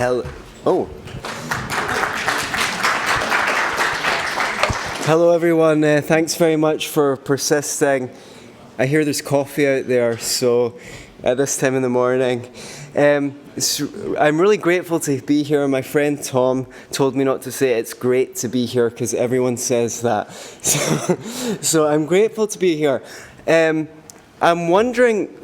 Hello. Oh. Hello, everyone. Thanks very much for persisting. I hear there's coffee out there, so at this time in the morning. I'm really grateful to be here. My friend Tom told me not to say it's great to be here because everyone says that. So I'm grateful to be here. I'm wondering,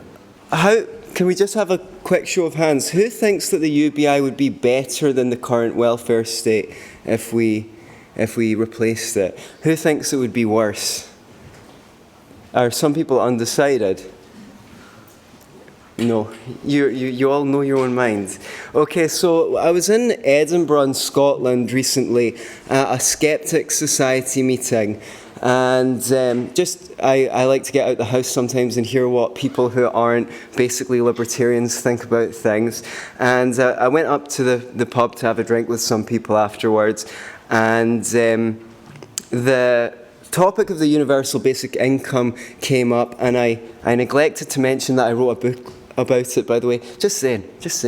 can we just have a quick show of hands? Who thinks that the UBI would be better than the current welfare state if we replaced it? Who thinks it would be worse? Are some people undecided? No, you all know your own mind. Okay, so I was in Edinburgh in Scotland recently at a Skeptic Society meeting, and I like to get out the house sometimes and hear what people who aren't basically libertarians think about things. And I went up to the pub to have a drink with some people afterwards, and the topic of the universal basic income came up, and I neglected to mention that I wrote a book about it, by the way. Just saying. just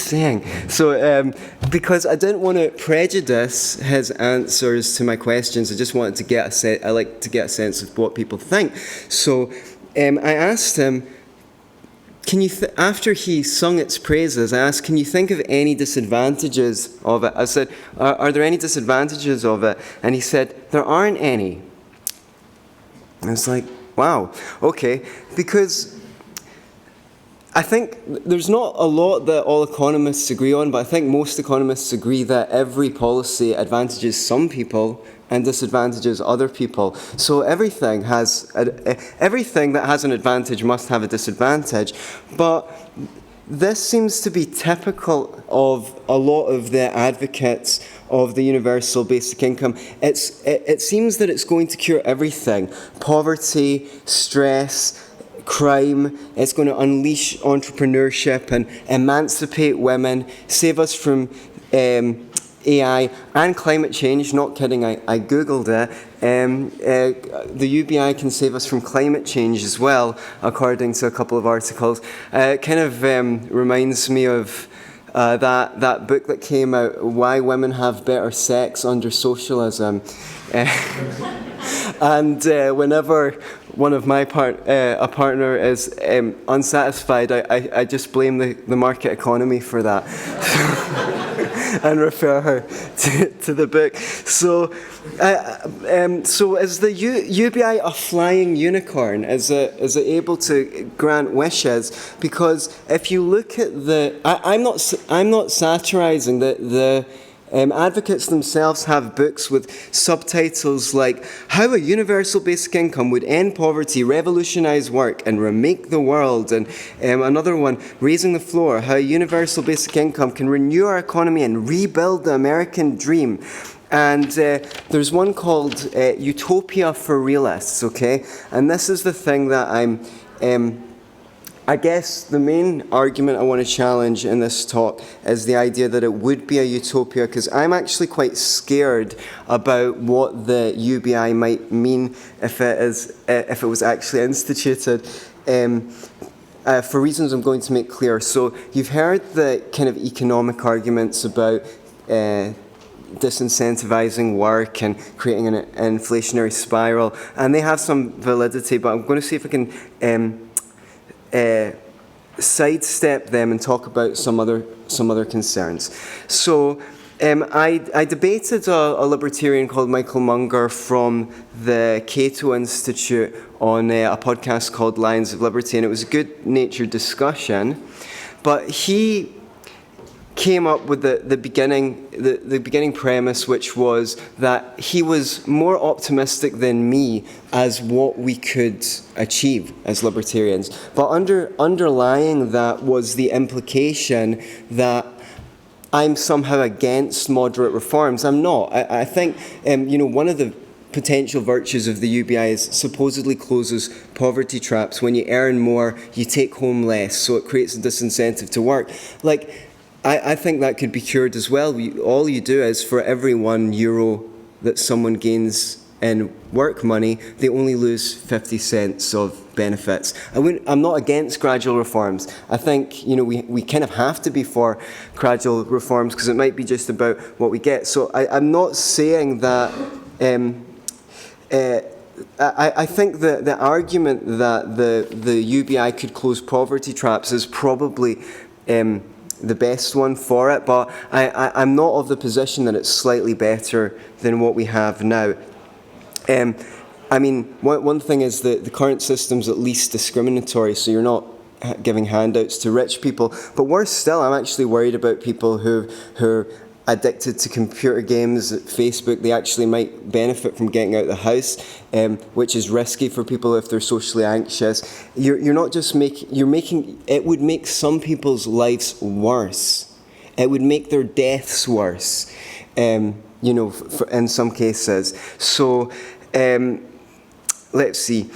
saying. So, because I didn't want to prejudice his answers to my questions, I just wanted to get I like to get a sense of what people think. So, I asked him, after he sung its praises, I asked, can you think of any disadvantages of it? I said, are there any disadvantages of it? And he said, there aren't any. I was like, wow, okay, because I think there's not a lot that all economists agree on, but I think most economists agree that every policy advantages some people and disadvantages other people. So everything that has an advantage must have a disadvantage. But this seems to be typical of a lot of the advocates of the universal basic income. It seems that it's going to cure everything. Poverty, stress, crime. It's going to unleash entrepreneurship and emancipate women, save us from AI and climate change. Not kidding, I googled it. The UBI can save us from climate change as well, according to a couple of articles. It kind of reminds me of that book that came out, Why Women Have Better Sex Under Socialism. And whenever one of my a partner is unsatisfied, I just blame the market economy for that. And refer her to the book. So is the UBI a flying unicorn? Is it able to grant wishes? Because if you look at I'm not satirizing the advocates themselves have books with subtitles like How a Universal Basic Income Would End Poverty, Revolutionize Work, and Remake the World. And another one, Raising the Floor, How a Universal Basic Income Can Renew Our Economy and Rebuild the American Dream. And there's one called Utopia for Realists, okay? And this is the thing that I guess the main argument I want to challenge in this talk is the idea that it would be a utopia, because I'm actually quite scared about what the UBI might mean if it was actually instituted, for reasons I'm going to make clear. So you've heard the kind of economic arguments about disincentivizing work and creating an inflationary spiral, and they have some validity, but I'm going to see if I can sidestep them and talk about some other concerns. So I debated a libertarian called Michael Munger from the Cato Institute on a podcast called Lions of Liberty, and it was a good-natured discussion. But he came up with the beginning premise, which was that he was more optimistic than me as what we could achieve as libertarians. But underlying that was the implication that I'm somehow against moderate reforms. I'm not. I think one of the potential virtues of the UBI is supposedly closes poverty traps. When you earn more, you take home less, so it creates a disincentive to work. I think that could be cured as well. All you do is for every €1 that someone gains in work money, they only lose 50 cents of benefits. I'm not against gradual reforms. I think, we kind of have to be for gradual reforms because it might be just about what we get. So I'm not saying that... I think the argument that the UBI could close poverty traps is probably the best one for it, but I'm not of the position that it's slightly better than what we have now. I mean, one thing is that the current system's at least discriminatory, so you're not giving handouts to rich people. But worse still, I'm actually worried about people who are addicted to computer games, Facebook. They actually might benefit from getting out of the house, which is risky for people if they're socially anxious. You're not just making, it would make some people's lives worse. It would make their deaths worse, in some cases. So, let's see.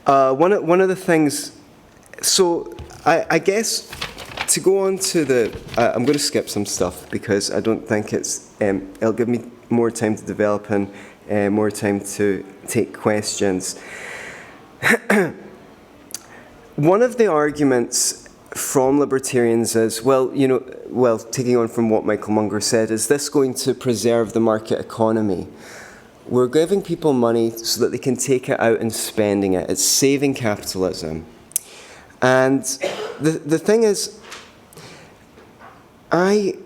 One of the things, so I guess to go on to I'm going to skip some stuff because I don't think it'll give me more time to develop and more time to take questions. One of the arguments from libertarians is, taking on from what Michael Munger said, is this going to preserve the market economy? We're giving people money so that they can take it out and spending it. It's saving capitalism. And the thing is, if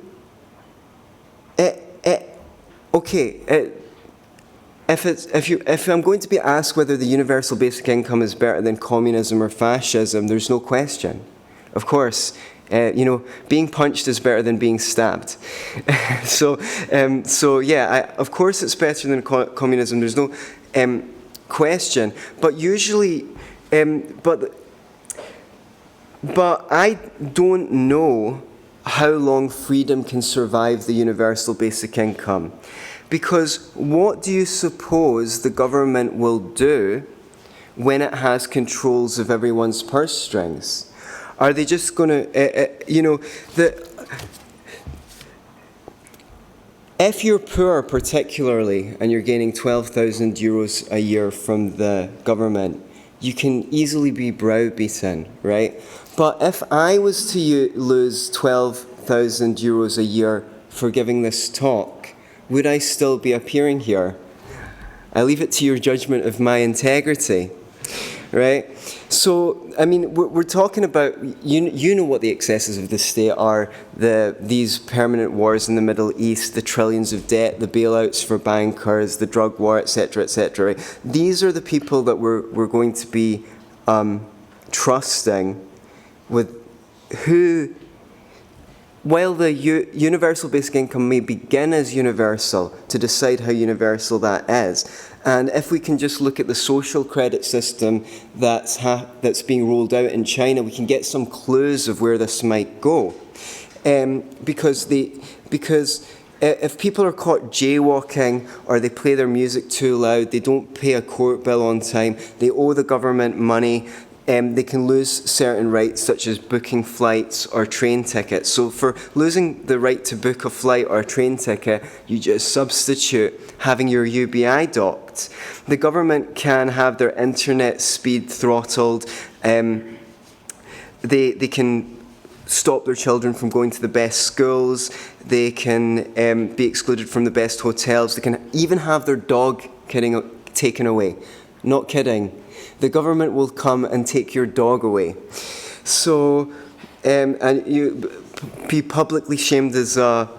I'm going to be asked whether the universal basic income is better than communism or fascism, there's no question. Of course, being punched is better than being stabbed. Of course it's better than communism. There's no question. But usually, but I don't know how long freedom can survive the universal basic income. Because what do you suppose the government will do when it has controls of everyone's purse strings? Are they just going to, if you're poor particularly and you're gaining 12,000 euros a year from the government, you can easily be browbeaten, right? But if I was to lose 12,000 euros a year for giving this talk, would I still be appearing here? I leave it to your judgment of my integrity, right? So, I mean, we're talking about, you know what the excesses of the state are, these permanent wars in the Middle East, the trillions of debt, the bailouts for bankers, the drug war, etc., etc. Right? These are the people that we're going to be trusting with who, while the universal basic income may begin as universal, to decide how universal that is. And if we can just look at the social credit system that's being rolled out in China, we can get some clues of where this might go. Because if people are caught jaywalking or they play their music too loud, they don't pay a court bill on time, they owe the government money, they can lose certain rights such as booking flights or train tickets. So for losing the right to book a flight or a train ticket, you just substitute having your UBI docked. The government can have their internet speed throttled. They can stop their children from going to the best schools. They can be excluded from the best hotels. They can even have their dog taken away. Not kidding. The government will come and take your dog away. So, and you be publicly shamed as a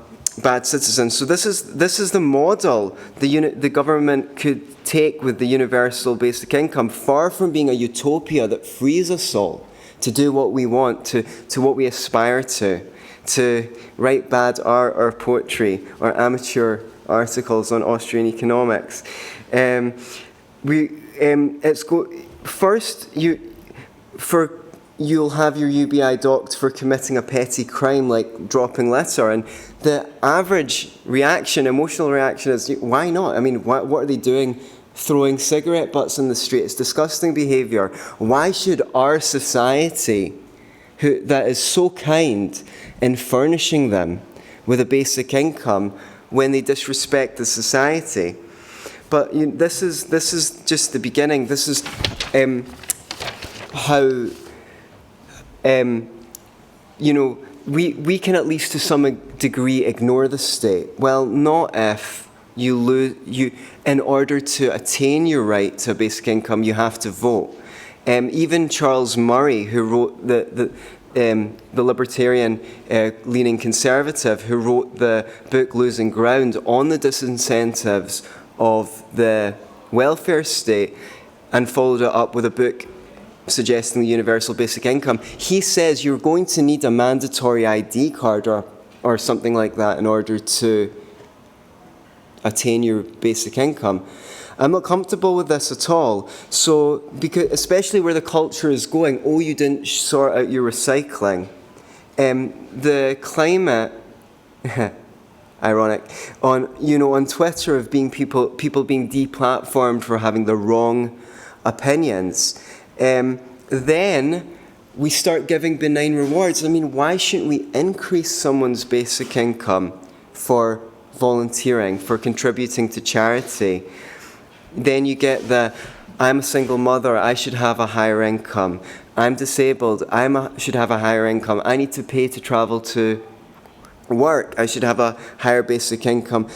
bad citizen. So this is the model the government could take with the universal basic income, far from being a utopia that frees us all to do what we want, to what we aspire to write bad art or poetry or amateur articles on Austrian economics. You'll have your UBI docked for committing a petty crime like dropping litter, and the average reaction, emotional reaction, is why not? I mean, what are they doing? Throwing cigarette butts in the street? It's disgusting behaviour. Why should our society, that is so kind in furnishing them with a basic income, when they disrespect the society? But this is just the beginning. This is how we can at least to some degree ignore the state. Well, not if in order to attain your right to a basic income, you have to vote. Even Charles Murray, who wrote the libertarian leaning conservative, who wrote the book Losing Ground on the disincentives of the welfare state and followed it up with a book suggesting the universal basic income, he says you're going to need a mandatory ID card or something like that in order to attain your basic income. I'm not comfortable with this at all. So, because especially where the culture is going, oh, you didn't sort out your recycling. The climate, ironic, on Twitter of being people being deplatformed for having the wrong opinions. Then we start giving benign rewards. I mean, why shouldn't we increase someone's basic income for volunteering, for contributing to charity? Then you get I'm a single mother, I should have a higher income. I'm disabled, should have a higher income. I need to pay to travel to work, I should have a higher basic income.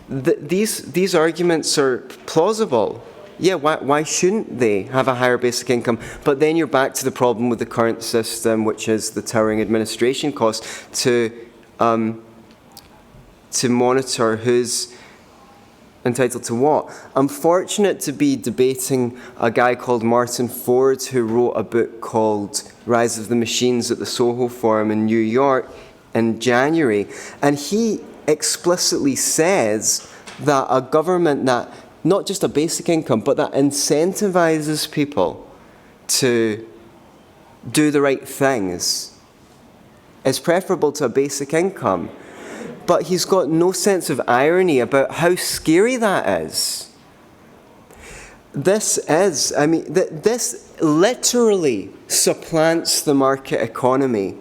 These arguments are plausible. Yeah, why shouldn't they have a higher basic income? But then you're back to the problem with the current system, which is the towering administration costs to monitor who's entitled to what. I'm fortunate to be debating a guy called Martin Ford, who wrote a book called Rise of the Machines at the Soho Forum in New York in January. And he explicitly says that a government that, not just a basic income, but that incentivizes people to do the right things is preferable to a basic income. But he's got no sense of irony about how scary that is. This literally supplants the market economy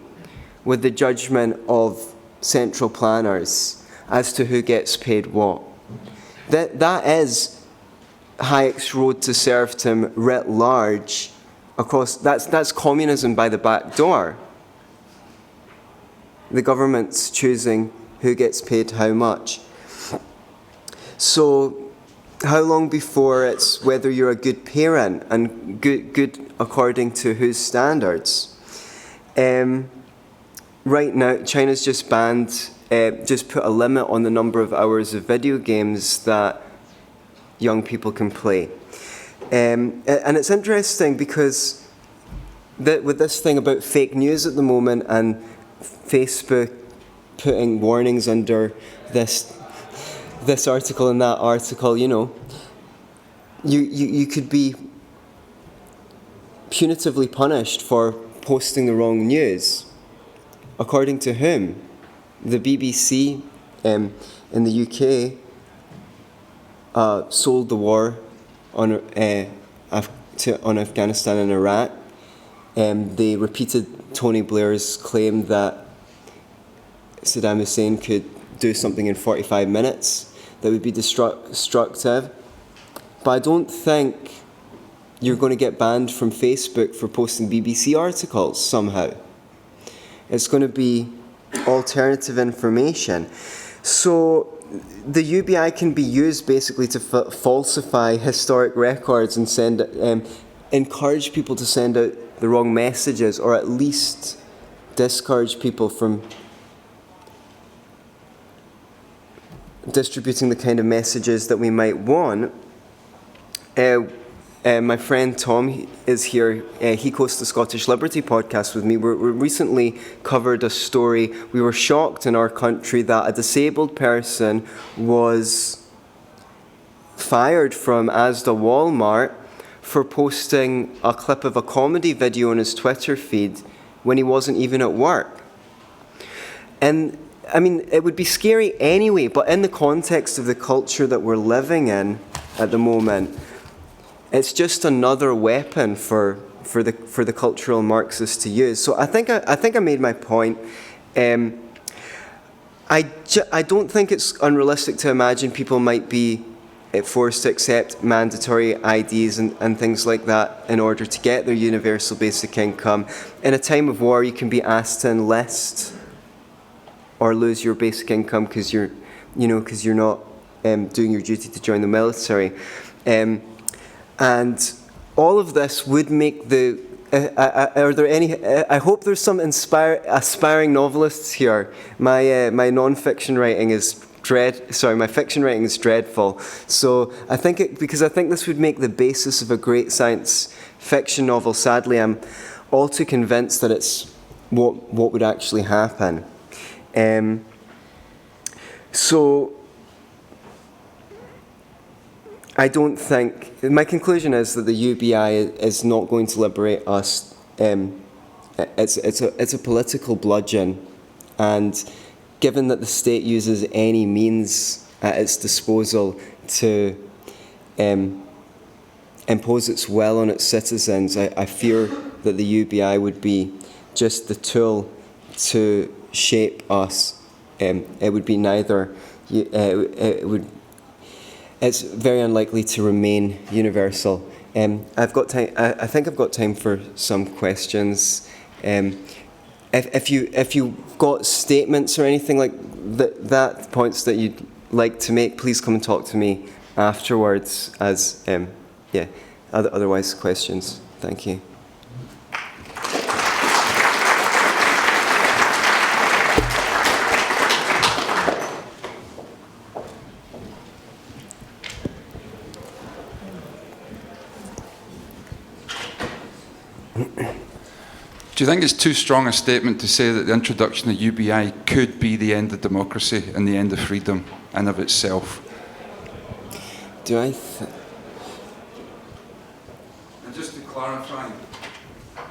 with the judgment of central planners as to who gets paid what. That is Hayek's Road to Serfdom writ large. Of course, that's communism by the back door. The government's choosing who gets paid how much. So, how long before it's whether you're a good parent and good according to whose standards? Right now, China's just put a limit on the number of hours of video games that young people can play. And it's interesting because with this thing about fake news at the moment and Facebook putting warnings under this article and that article, you could be punitively punished for posting the wrong news. According to whom? The BBC in the UK sold the war on Afghanistan and Iraq. They repeated Tony Blair's claim that Saddam Hussein could do something in 45 minutes that would be destructive. But I don't think you're going to get banned from Facebook for posting BBC articles somehow. It's going to be alternative information. So the UBI can be used basically to falsify historic records and encourage people to send out the wrong messages, or at least discourage people from distributing the kind of messages that we might want. My friend Tom is here. He hosts the Scottish Liberty podcast with me. We recently covered a story. We were shocked in our country that a disabled person was fired from Asda Walmart for posting a clip of a comedy video on his Twitter feed when he wasn't even at work. And I mean, it would be scary anyway, but in the context of the culture that we're living in at the moment, it's just another weapon for the cultural Marxists to use. So I think I made my point. I don't think it's unrealistic to imagine people might be forced to accept mandatory IDs and things like that in order to get their universal basic income. In a time of war, you can be asked to enlist or lose your basic income because you're not doing your duty to join the military. And all of this would make the... are there any... I hope there's some aspiring novelists here. My non-fiction writing is my fiction writing is dreadful. So I think because I think this would make the basis of a great science fiction novel. Sadly, I'm all too convinced that it's what would actually happen. So I don't think... My conclusion is that the UBI is not going to liberate us. It's a political bludgeon, and given that the state uses any means at its disposal to impose its will on its citizens, I fear that the UBI would be just the tool to shape us. It would be neither. It's very unlikely to remain universal. I've got time. I think I've got time for some questions. If you've got statements or anything like that, points that you'd like to make, please come and talk to me afterwards. Otherwise, questions. Thank you. Do you think it's too strong a statement to say that the introduction of UBI could be the end of democracy and the end of freedom in of itself? Do I? And just to clarify,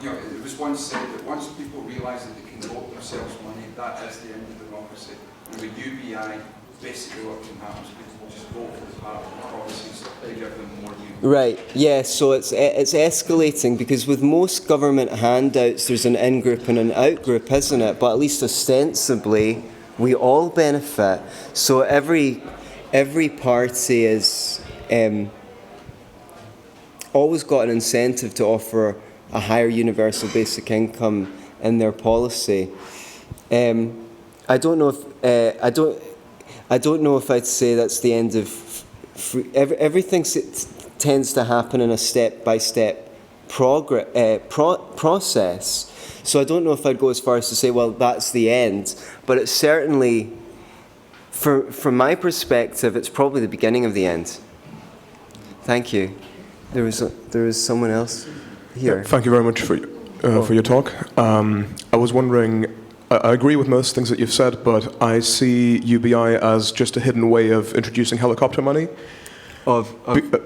it was once said that once people realise that they can vote themselves money, that is the end of democracy. And with UBI, basically what can happen is people just vote for the party policies, they give them more UBI. Right, yeah, so it's escalating, because with most government handouts there's an in-group and an out-group, isn't it? But at least ostensibly we all benefit. So every party is always got an incentive to offer a higher universal basic income in their policy. I don't know if I'd say that's the end of everything. Tends to happen in a step-by-step process. So I don't know if I'd go as far as to say, well, that's the end. But it's certainly, from my perspective, it's probably the beginning of the end. Thank you. There was someone else here. Thank you very much for your talk. I was wondering, I agree with most things that you've said, but I see UBI as just a hidden way of introducing helicopter money.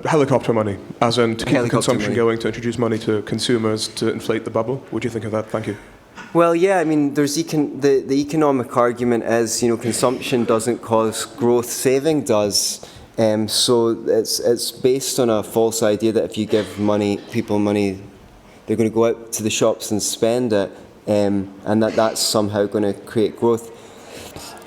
Helicopter money, as in to keep the consumption going, to introduce money to consumers to inflate the bubble. What do you think of that? Thank you. Well, yeah, I mean, there's the economic argument is, consumption doesn't cause growth, saving does. So it's based on a false idea that if you give people money, they're going to go out to the shops and spend it, and that's somehow going to create growth.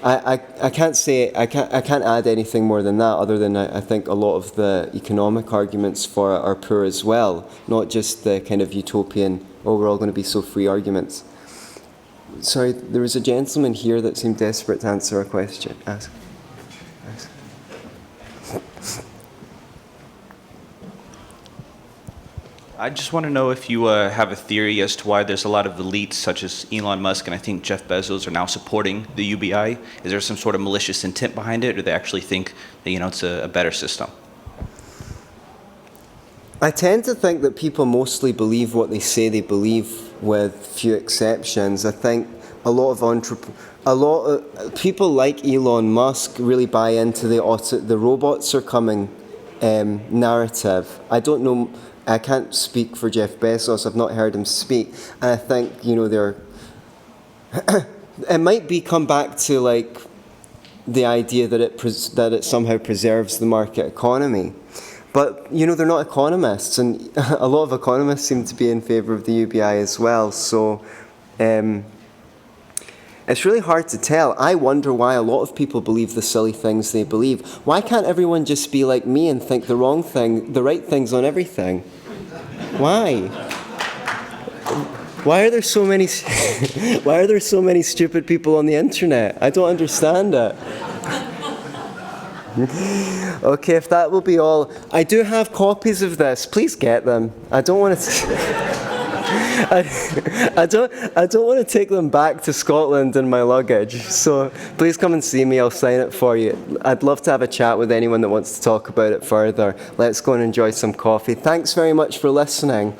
I can't add anything more than that, other than I think a lot of the economic arguments for it are poor as well, not just the kind of utopian, we're all going to be so free arguments. Sorry, there was a gentleman here that seemed desperate to answer a question. Ask. I just want to know if you have a theory as to why there's a lot of elites, such as Elon Musk and I think Jeff Bezos, are now supporting the UBI. Is there some sort of malicious intent behind it, or do they actually think that it's a better system? I tend to think that people mostly believe what they say they believe, with few exceptions. I think a lot of people like Elon Musk really buy into the robots are coming narrative. I don't know. I can't speak for Jeff Bezos. I've not heard him speak. And I think, they're... it might come back to, like, the idea that it somehow preserves the market economy. But, they're not economists. And a lot of economists seem to be in favour of the UBI as well. So, It's really hard to tell. I wonder why a lot of people believe the silly things they believe. Why can't everyone just be like me and think the right things on everything? Why? Why are there so many stupid people on the internet? I don't understand it. Okay, if that will be all. I do have copies of this. Please get them. I don't want to I don't want to take them back to Scotland in my luggage. So please come and see me. I'll sign it for you. I'd love to have a chat with anyone that wants to talk about it further. Let's go and enjoy some coffee. Thanks very much for listening.